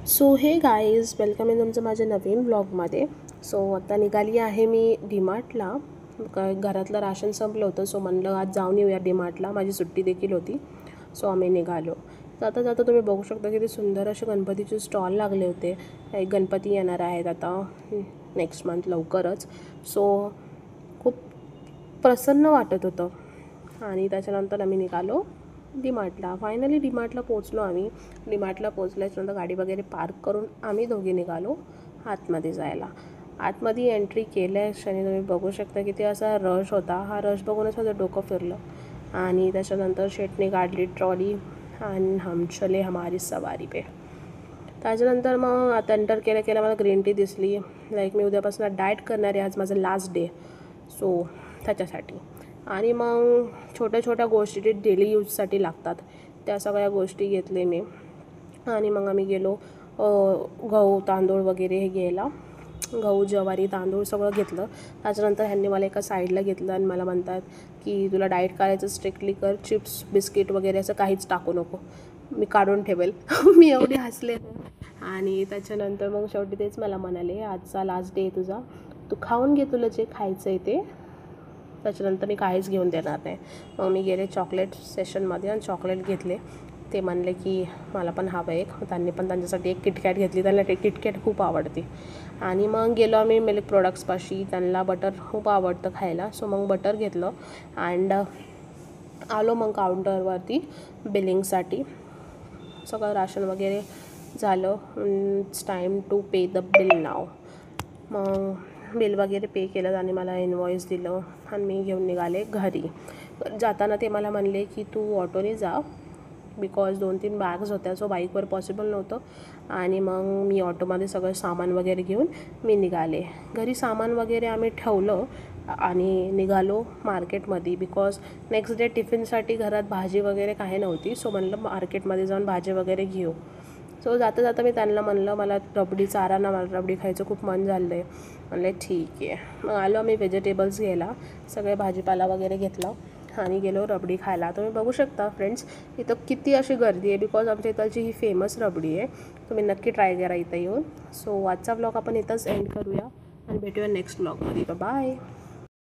So हे guys welcome आहे तुमचं माझ्या नवीन ब्लॉगमध्ये. सो आता निघाली आहे मी डीमार्टला. घरातलं राशन संपलं होतं, सो म्हणलं आज जाऊन येऊया डीमार्टला. माझी सुट्टी देखील होती, सो आम्ही निघालो. जाता जाता तुम्ही बघू शकता किती सुंदर असे गणपतीचे स्टॉल लागले होते. एक गणपती येणार आहेत आता नेक्स्ट मंथ लवकरच. सो खूप प्रसन्न वाटत होतं. आणि त्याच्यानंतर आम्ही निघालो डीमार्टला. फायनली डीमार्टला पोचलो आम्ही. डीमार्टला पोचल्याच्यानंतर गाडी वगैरे पार्क करून आम्ही दोघे निघालो आतमध्ये जायला. आतमध्ये एंट्री केल्यास आणि तुम्ही बघू शकता की ते असा रश होता. हा रश बघूनच माझं डोकं फिरलं. आणि त्याच्यानंतर शेटने काढली ट्रॉली आणि हम चले हमारी सवारी पे. त्याच्यानंतर मग आता एंटर केल्या मला ग्रीन टी दिसली. लाईक मी उद्यापासून डाएट करणार आहे, आज माझं लास्ट डे, सो त्याच्यासाठी. आणि मग छोट्या छोट्या गोष्टी जे डेली यूजसाठी लागतात त्या सगळ्या गोष्टी घेतले मी. आणि मग आम्ही गेलो गहू तांदूळ वगैरे हे घ्यायला. गहू ज्वारी तांदूळ सगळं घेतलं. त्याच्यानंतर ह्यांनी मला एका साईडला घेतलं आणि मला म्हणतात की तुला डाएट करायचं स्ट्रिक्टली कर, चिप्स बिस्किट वगैरे असं काहीच टाकू नको, मी काढून ठेवेल. मी एवढी हसले. आणि त्याच्यानंतर मग शेवटी तेच मला म्हणाले आजचा लास्ट डे आहे तुझा, तू खाऊन घे तुला जे खायचं आहे ते, त्याच्यानंतर मी काहीच घेऊन देणार नाही. मग मी गेले चॉकलेट सेशनमध्ये आणि चॉकलेट घेतले. ते म्हणले की मला पण हवं एक. त्यांनी पण त्यांच्यासाठी एक किटकॅट घेतली. त्यांना ते किटकॅट खूप आवडते. आणि मग गेलो आम्ही मिल्क प्रोडक्ट्सपाशी. त्यांना बटर खूप आवडतं खायला, सो मग बटर घेतलं. अँड आलो मग काउंटरवरती बिलिंगसाठी. सगळं राशन वगैरे झालं. It's time to pay the bill now. मग बिल वगैरे पे केलं आणि मला इनवॉइस दिलं आणि मी घेऊन निघाले घरी. जाताना ते मला म्हणले की तू ऑटोने जा, बिकॉज 2-3 बॅग्स होत्या, सो बाईकवर पॉसिबल नव्हतं. आणि मग मी ऑटोमध्ये सगळं सामान वगैरे घेऊन मी निघाले घरी. सामान वगैरे आम्ही ठेवलं आणि निघालो मार्केटमध्ये, बिकॉज नेक्स्ट डे टिफिनसाठी घरात भाजी वगैरे काही नव्हती. सो म्हणलं मार्केटमध्ये जाऊन भाजी वगैरे घेऊ. सो जाता जाता मी त्यांना म्हणलं मला रबडी चारा ना, मला रबडी खायचं खूप मन झालं आहे. म्हणले ठीक आहे. मग आलो आम्ही व्हेजिटेबल्स घ्यायला, सगळे भाजीपाला वगैरे घेतला आणि गेलो रबडी खायला. तुम्ही बघू शकता फ्रेंड्स इथं किती अशी गर्दी आहे, बिकॉज आमच्या इथलची ही फेमस रबडी आहे. तुम्ही नक्की ट्राय करा इथं येऊन. सो आजचा व्लॉग आपण इथंच एंड करूया आणि भेटूया नेक्स्ट व्लॉगमध्ये. बाय.